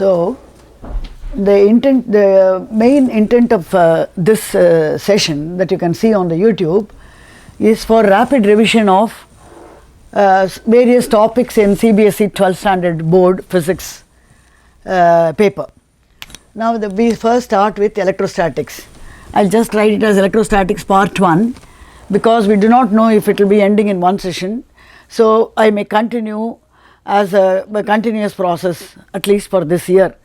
So, the main intent of this session that you can see on the YouTube is for rapid revision of various topics in CBSE 12th standard board physics paper. Now we first start with electrostatics. I'll just write it as electrostatics part 1 because we do not know if it will be ending in one session. So I may continue as a continuous process at least for this year.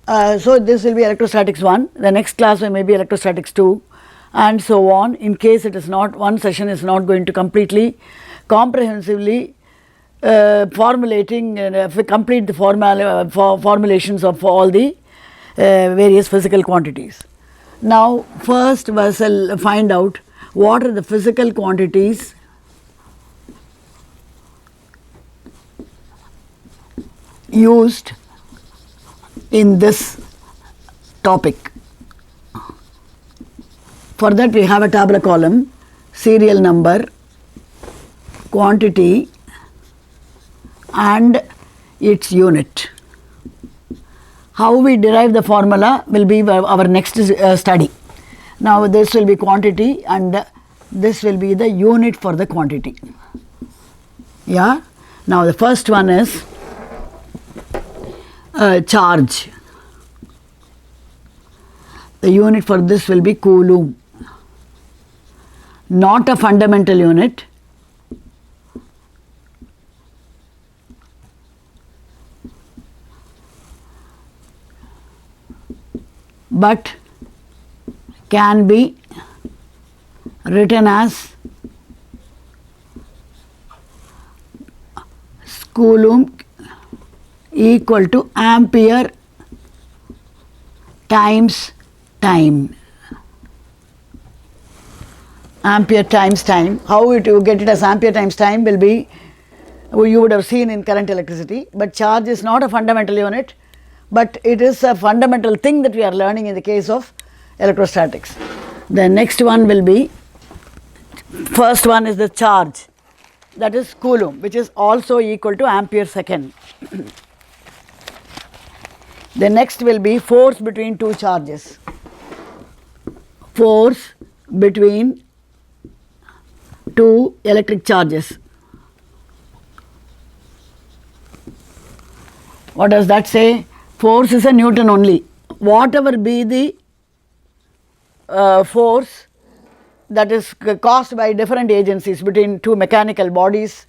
So this will be electrostatics 1, the next class may be electrostatics 2 and so on, in case it is not, one session is not going to completely comprehensively formulating complete the formulations of all the various physical quantities. Now first we shall find out what are the physical quantities used in this topic. For that we have a tabular column, serial number, quantity and its unit. How we derive the formula will be our next study. Now this will be quantity and this will be the unit for the quantity. Yeah. Now the first one is charge. The unit for this will be Coulomb, not a fundamental unit, but can be written as Coulomb equal to ampere times time. Ampere times time. How you get it as ampere times time will be, you would have seen in current electricity, but charge is not a fundamental unit, but it is a fundamental thing that we are learning in the case of electrostatics. The next one will be, first one is the charge, that is Coulomb, which is also equal to ampere second. The next will be force between two charges. Force between two electric charges. What does that say? Force is a Newton only. Whatever be the force that is caused by different agencies between two mechanical bodies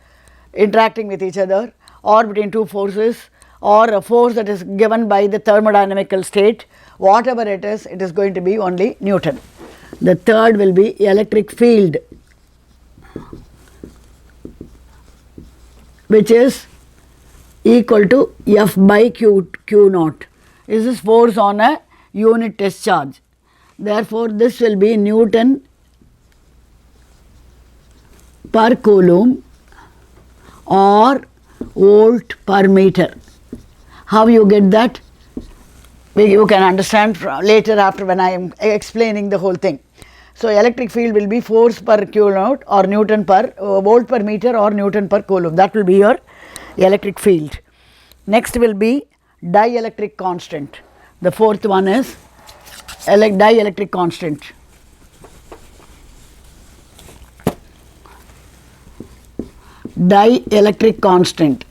interacting with each other, or between two forces, or a force that is given by the thermodynamical state, whatever it is going to be only Newton. The third will be electric field, which is equal to F by Q naught. This is force on a unit test charge. Therefore, this will be Newton per Coulomb or volt per meter. How you get that? You can understand later after when I am explaining the whole thing. So electric field will be force per Q naught or Newton per volt per meter or Newton per Coulomb. That will be your electric field. Next will be dielectric constant. The fourth one is dielectric constant. Dielectric constant.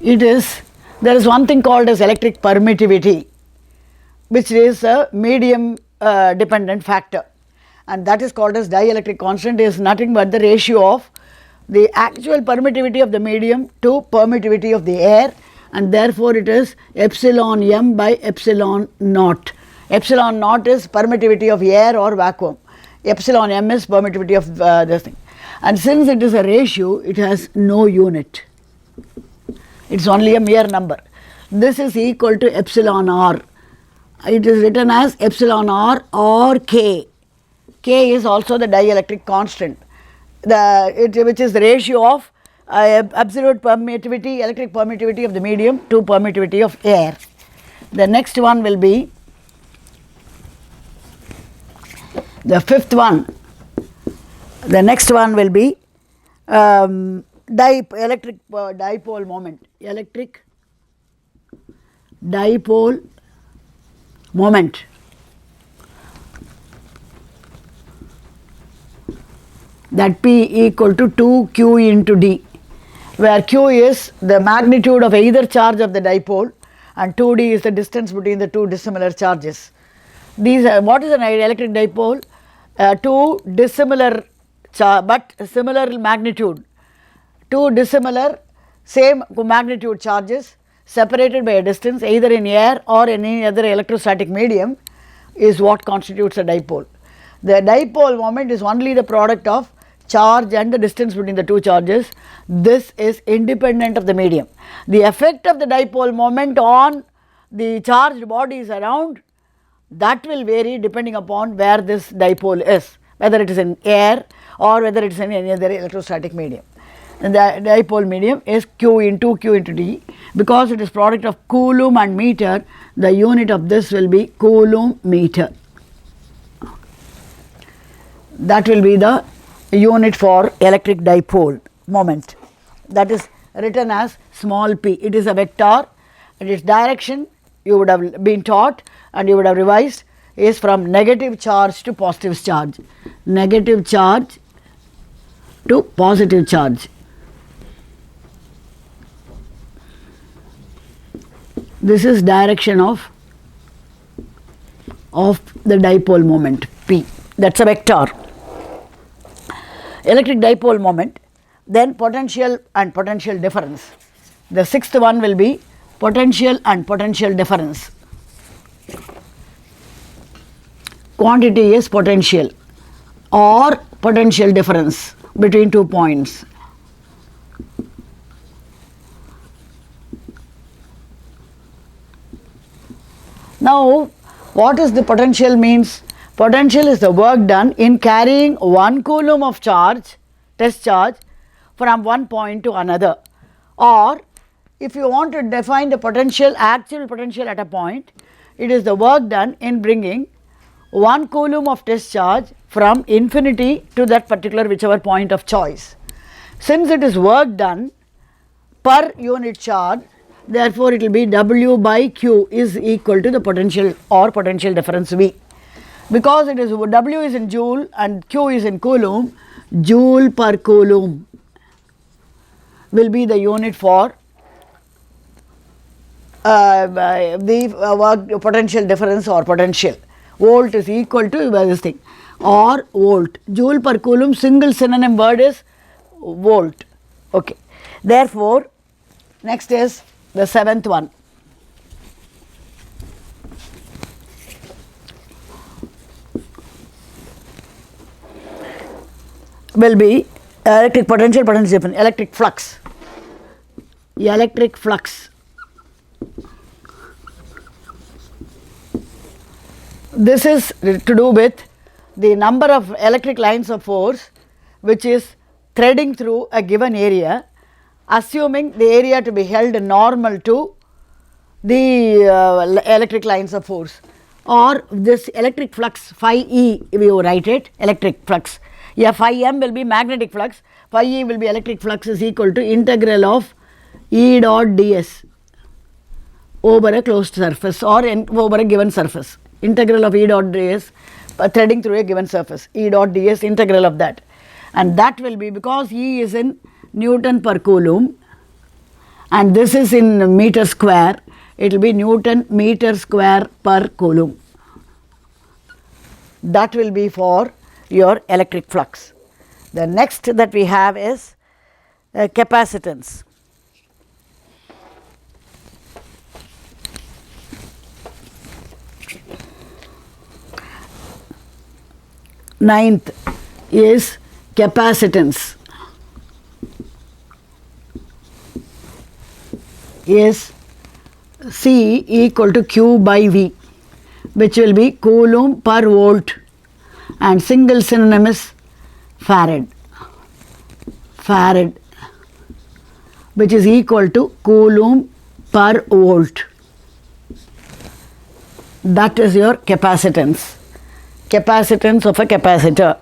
There is one thing called as electric permittivity, which is a medium dependent factor, and that is called as dielectric constant. Is nothing but the ratio of the actual permittivity of the medium to permittivity of the air, and therefore it is epsilon m by epsilon naught. Epsilon naught is permittivity of air or vacuum, epsilon m is permittivity of this thing, and since it is a ratio, it has no unit. It is only a mere number. This is equal to epsilon r. It is written as epsilon r or k. K is also the dielectric constant, which is the ratio of absolute permittivity, electric permittivity of the medium to permittivity of air. The next one will be the fifth one. The next one will be electric dipole moment, electric dipole moment. That P equal to 2q into d, where q is the magnitude of either charge of the dipole and 2d is the distance between the two dissimilar charges. These are, what is an electric dipole? Two dissimilar but similar magnitude, two dissimilar same magnitude charges separated by a distance either in air or in any other electrostatic medium is what constitutes a dipole. The dipole moment is only the product of charge and the distance between the two charges. This is independent of the medium. The effect of the dipole moment on the charged bodies around, that will vary depending upon where this dipole is, whether it is in air or whether it is in any other electrostatic medium. And the dipole medium is q into d. Because it is product of Coulomb and meter, the unit of this will be Coulomb meter. That will be the unit for electric dipole moment. That is written as small p. It is a vector, and its direction you would have been taught and you would have revised is from negative charge to positive charge. Negative charge to positive charge. This is direction of the dipole moment P. That is a vector. Electric dipole moment, then potential and potential difference. The sixth one will be potential and potential difference. Quantity is potential or potential difference between 2 points. Now, what is the potential means? Potential is the work done in carrying 1 coulomb of charge, test charge, from one point to another. Or if you want to define the potential, actual potential at a point, it is the work done in bringing 1 coulomb of test charge from infinity to that particular whichever point of choice. Since it is work done per unit charge, therefore it will be W by Q is equal to the potential or potential difference V. Because it is W is in joule and Q is in coulomb, joule per coulomb will be the unit for the work potential difference or potential. Volt is equal to this thing or volt. Joule per coulomb, single synonym word is volt. Okay. Therefore, next is the seventh one. Will be electric potential, potential difference, electric flux. Electric flux. This is to do with the number of electric lines of force which is threading through a given area, assuming the area to be held normal to the electric lines of force, or this electric flux phi E, if you write it, electric flux. Yeah, phi m will be magnetic flux, phi E will be electric flux is equal to integral of E dot ds over a closed surface or over a given surface. Integral of E dot ds threading through a given surface, E dot ds integral of that, and that will be, because E is in Newton per coulomb and this is in meter square, it will be Newton meter square per coulomb. That will be for your electric flux. The next that we have is capacitance. Ninth is capacitance. Is C equal to Q by V, which will be Coulomb per volt, and single synonym is Farad. Farad, which is equal to Coulomb per volt. That is your capacitance. Capacitance of a capacitor.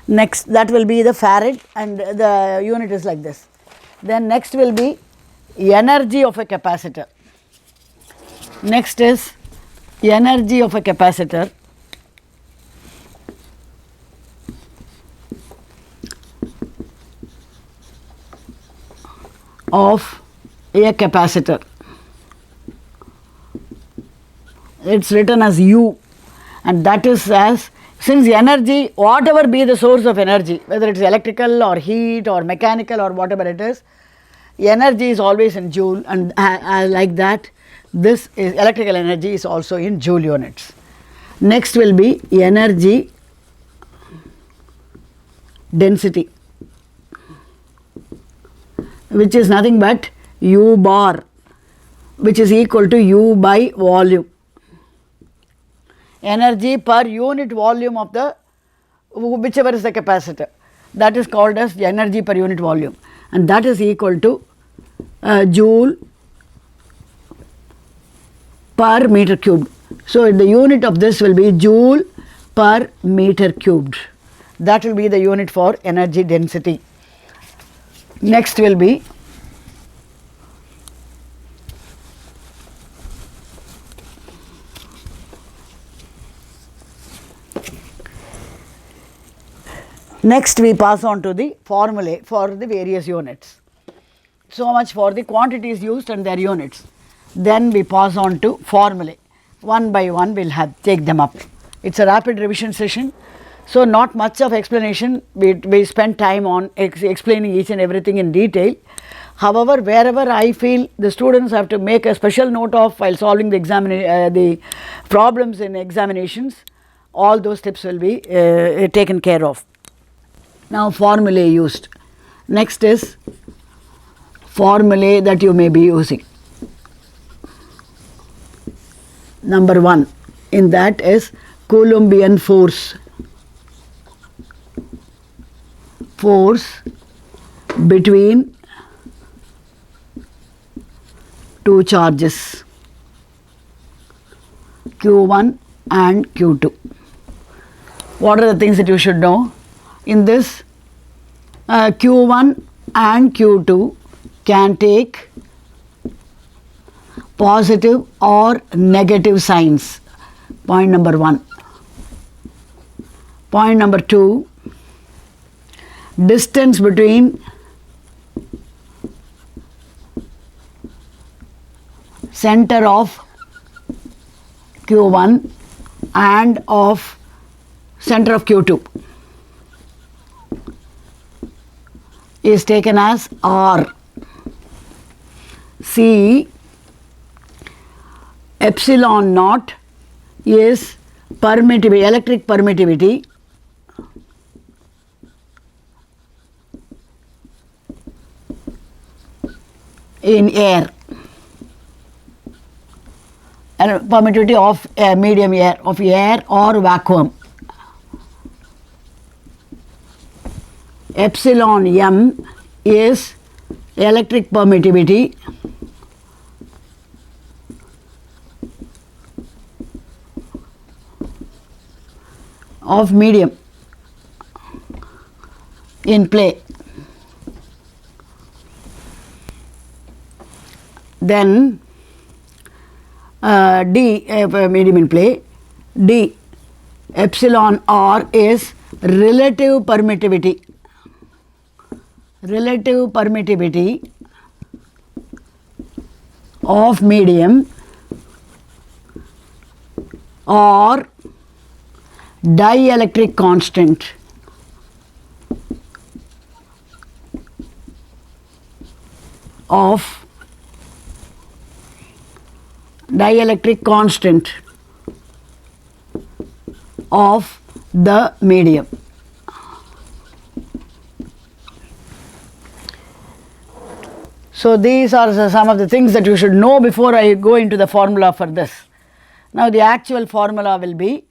Next, that will be the farad, and the unit is like this. Then next will be energy of a capacitor. Next is energy of a capacitor. Of a capacitor. It's written as U, and that is as, since energy, whatever be the source of energy, whether it is electrical or heat or mechanical or whatever it is, energy is always in joule, and like that, this is electrical energy is also in joule units. Next will be energy density, which is nothing but U bar, which is equal to U by volume. Energy per unit volume of the whichever is the capacitor, that is called as energy per unit volume, and that is equal to joule per meter cubed. So the unit of this will be joule per meter cubed. That will be the unit for energy density. Next will be next we pass on to the formulae for the various units. So much for the quantities used and their units. Then we pass on to formulae. One by one we will take them up. It's a rapid revision session. So not much of explanation, we spend time on explaining each and everything in detail. However, wherever I feel the students have to make a special note of while solving the problems in examinations, all those tips will be taken care of. Now formulae used. Next is formulae that you may be using. Number 1 in that is Coulombian force. Force between two charges Q1 and Q2. What are the things that you should know? In this Q1 and Q2 can take positive or negative signs. Point number 1. Point number 2, distance between center of Q1 and of center of Q2 is taken as R. C, epsilon naught is permittivity, electric permittivity in air, and permittivity of medium air, of air or vacuum. Epsilon m is electric permittivity of medium in play. Then D, medium in play. D, epsilon r is relative permittivity. Relative permittivity of medium or dielectric constant of the medium. So these are some of the things that you should know before I go into the formula for this. Now the actual formula will be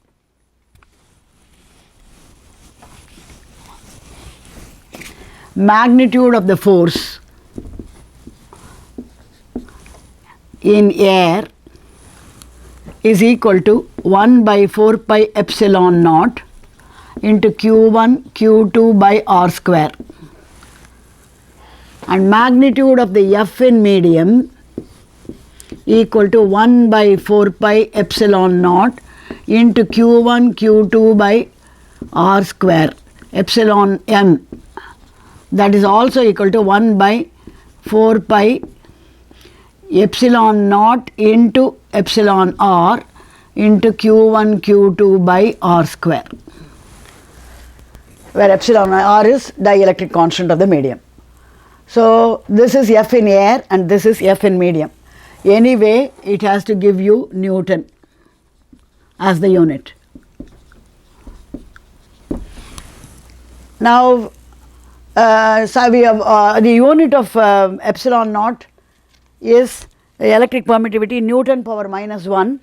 magnitude of the force in air is equal to 1 by 4 pi epsilon naught into q1 q2 by r square, and magnitude of the F in medium equal to 1 by 4 pi epsilon naught into q1 q2 by r square epsilon m, that is also equal to 1 by 4 pi epsilon naught into epsilon r into q1 q2 by r square, where epsilon r is dielectric constant of the medium. So this is F in air and this is F in medium. Anyway, it has to give you Newton as the unit. Now, so we have the unit of epsilon naught is electric permittivity, Newton power minus 1,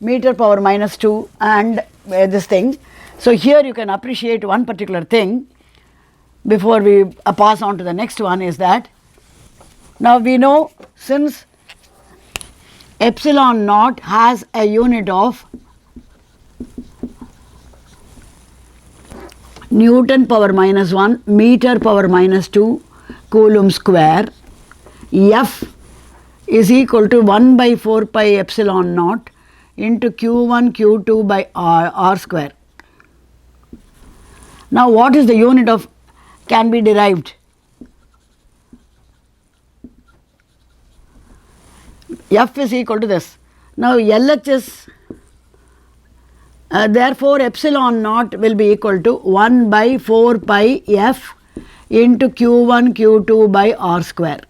meter power minus 2, and this thing. So here you can appreciate one particular thing before we pass on to the next one, is that now we know, since epsilon naught has a unit of Newton power minus 1, meter power minus 2, Coulomb square, F is equal to 1 by 4 pi epsilon naught into q1 q2 by r square. Now what is the unit of, can be derived? F is equal to this. Now LHS, therefore epsilon naught will be equal to 1 by 4 pi F into q1 q2 by r square.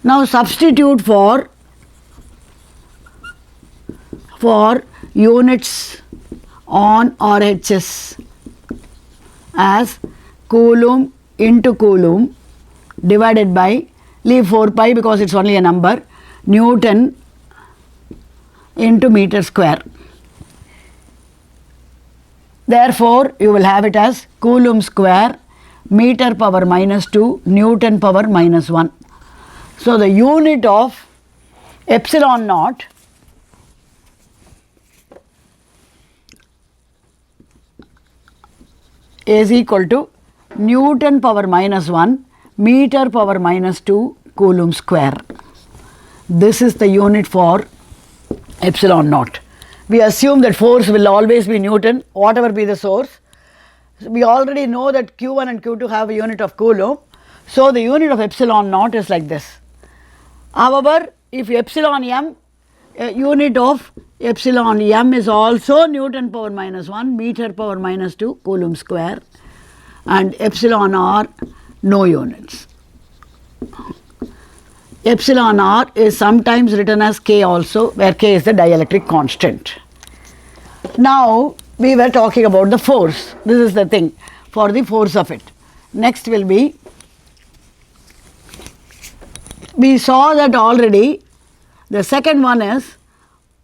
Now substitute for units on RHS as Coulomb into Coulomb divided by, leave 4 pi because it is only a number, Newton into meter square. Therefore, you will have it as Coulomb square, meter power minus 2, Newton power minus 1. So the unit of epsilon naught is equal to Newton power minus 1, meter power minus 2, Coulomb square. This is the unit for epsilon naught. We assume that force will always be Newton, whatever be the source. We already know that q1 and q2 have a unit of Coulomb. So the unit of epsilon naught is like this. However, if epsilon m, unit of epsilon m is also Newton power minus 1, meter power minus 2, Coulomb square, and epsilon r, no units. Epsilon r is sometimes written as k also, where k is the dielectric constant. Now we were talking about the force. This is the thing for the force of it. Next will be, we saw that already. The second one is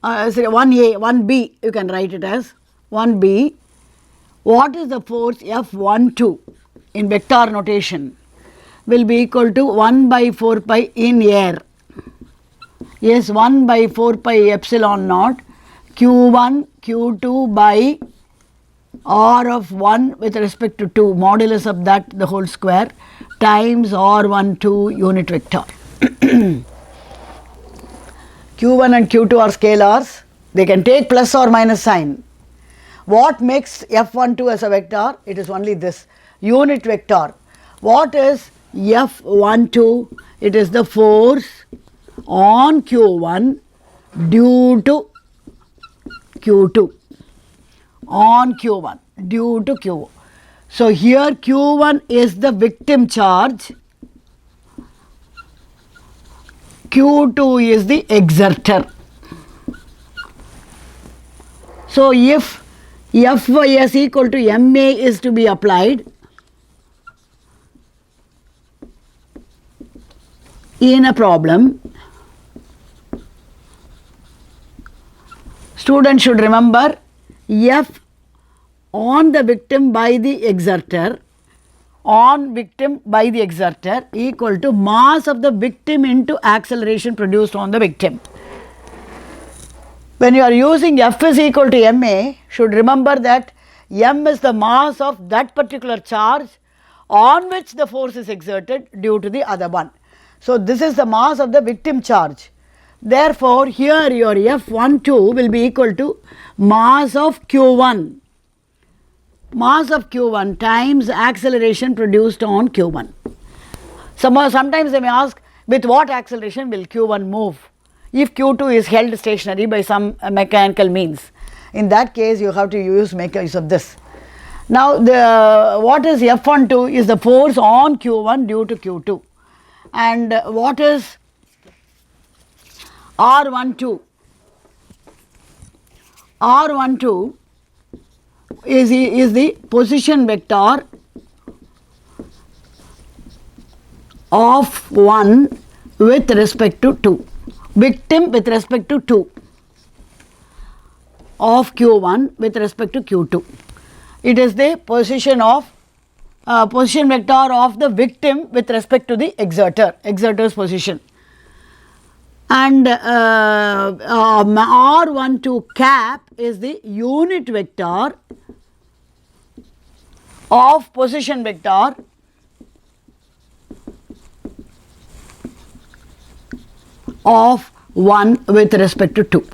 1a, 1b, you can write it as 1b. What is the force F12 in vector notation? Will be equal to 1 by 4 pi in air. Yes, 1 by 4 pi epsilon naught q1 q2 by r of 1 with respect to 2, modulus of that the whole square, times r12 unit vector. q1 and q2 are scalars, they can take plus or minus sign. What makes F12 as a vector? It is only this unit vector. What is F12? It is the force on q1 due to q2, on q1 due to q. So here q1 is the victim charge, q2 is the exerter. So if Fy is equal to ma is to be applied in a problem, students should remember F on the victim by the exerter, on victim by the exerter equal to mass of the victim into acceleration produced on the victim. When you are using F is equal to ma, should remember that m is the mass of that particular charge on which the force is exerted due to the other one. So, this is the mass of the victim charge. Therefore, here your F12 will be equal to mass of q1, mass of q1 times acceleration produced on q1. Sometimes they may ask, with what acceleration will q1 move if q2 is held stationary by some mechanical means. In that case, you have to make use of this. Now, what is F12 is the force on q1 due to q2, and what is R12? R12 is the position vector of 1 with respect to 2, victim with respect to 2 of q1 with respect to q2. It is the position vector of the victim with respect to the exerter's position. And R12 cap is the unit vector of position vector of 1 with respect to 2.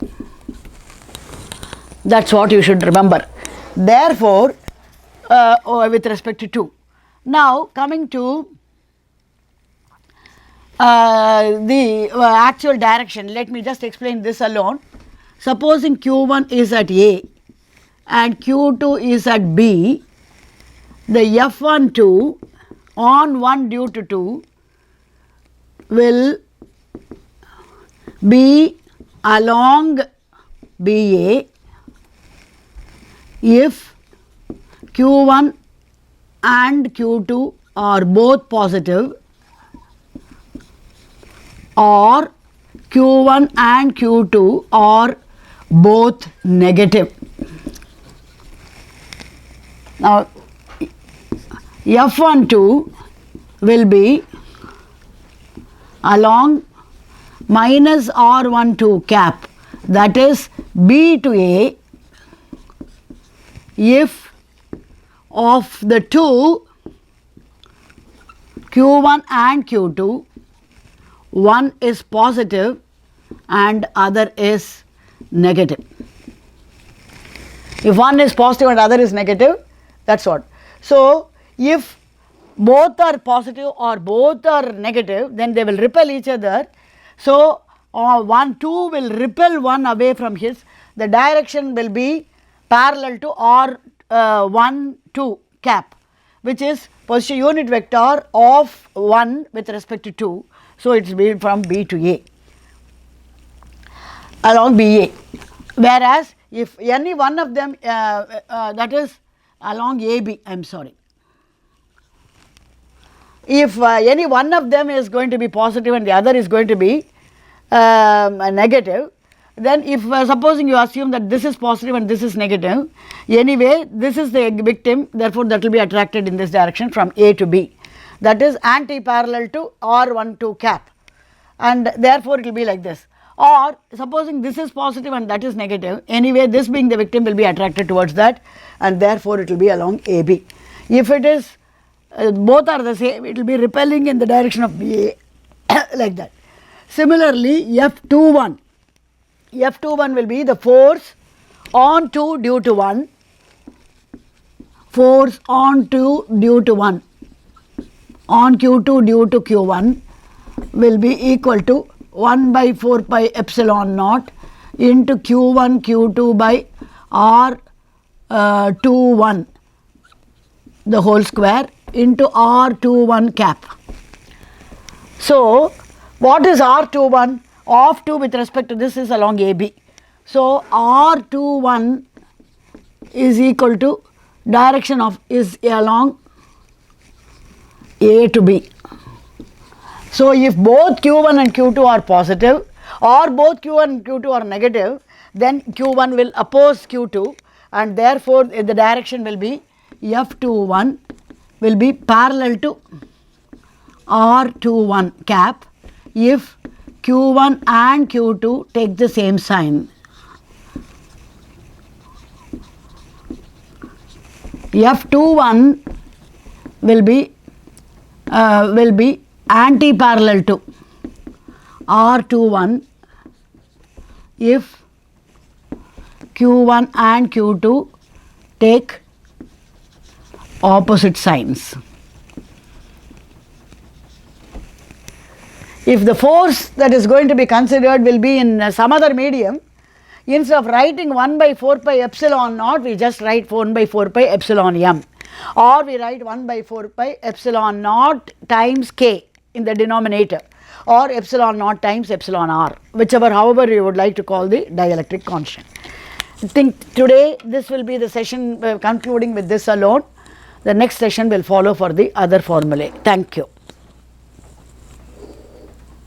That is what you should remember. Therefore, with respect to 2. Now, coming to the actual direction, let me just explain this alone. Supposing q1 is at A and q2 is at B, the F12 on 1 due to 2 will be along BA if q1 and q2 are both positive, or q1 and q2 are both negative. Now, F12 will be along minus R12 cap, that is B to A, if of the two q1 and q2, one is positive and other is negative. If one is positive and other is negative, that is what. So, if both are positive or both are negative, then they will repel each other. So, 2 will repel 1 away from his, the direction will be parallel to R12 cap, which is position unit vector of 1 with respect to 2. So, it is from B to A along BA, whereas if any one of them that is along AB, I am sorry. If any one of them is going to be positive and the other is going to be negative, then if supposing you assume that this is positive and this is negative, anyway this is the victim, therefore that will be attracted in this direction from A to B, that is anti-parallel to R12 cap, and therefore it will be like this. Or supposing this is positive and that is negative, anyway this being the victim will be attracted towards that, and therefore it will be along AB. If it is both are the same, it will be repelling in the direction of BA like that. Similarly, F21 will be the force on 2 due to 1, force on 2 due to 1 on q2 due to q1 will be equal to 1 by 4 pi epsilon naught into q1 q2 by R21 the whole square into R21 cap. So, what is R21? Of 2 with respect to this is along AB. So, R21 is equal to direction of is along A to B. So, if both q1 and q2 are positive or both q1 and q2 are negative, then q1 will oppose q2, and therefore the direction will be F21 will be parallel to R21 cap if q1 and q2 take the same sign. F21 will be anti-parallel to R21 if Q1 and Q2 take opposite signs. If the force that is going to be considered will be in some other medium, instead of writing 1 by 4 pi epsilon naught, we just write 1 by 4 pi epsilon m, or we write 1 by 4 pi epsilon naught times k in the denominator, or epsilon naught times epsilon r, whichever, however you would like to call the dielectric constant. I think today this will be the session concluding with this alone. The next session will follow for the other formulae. Thank you.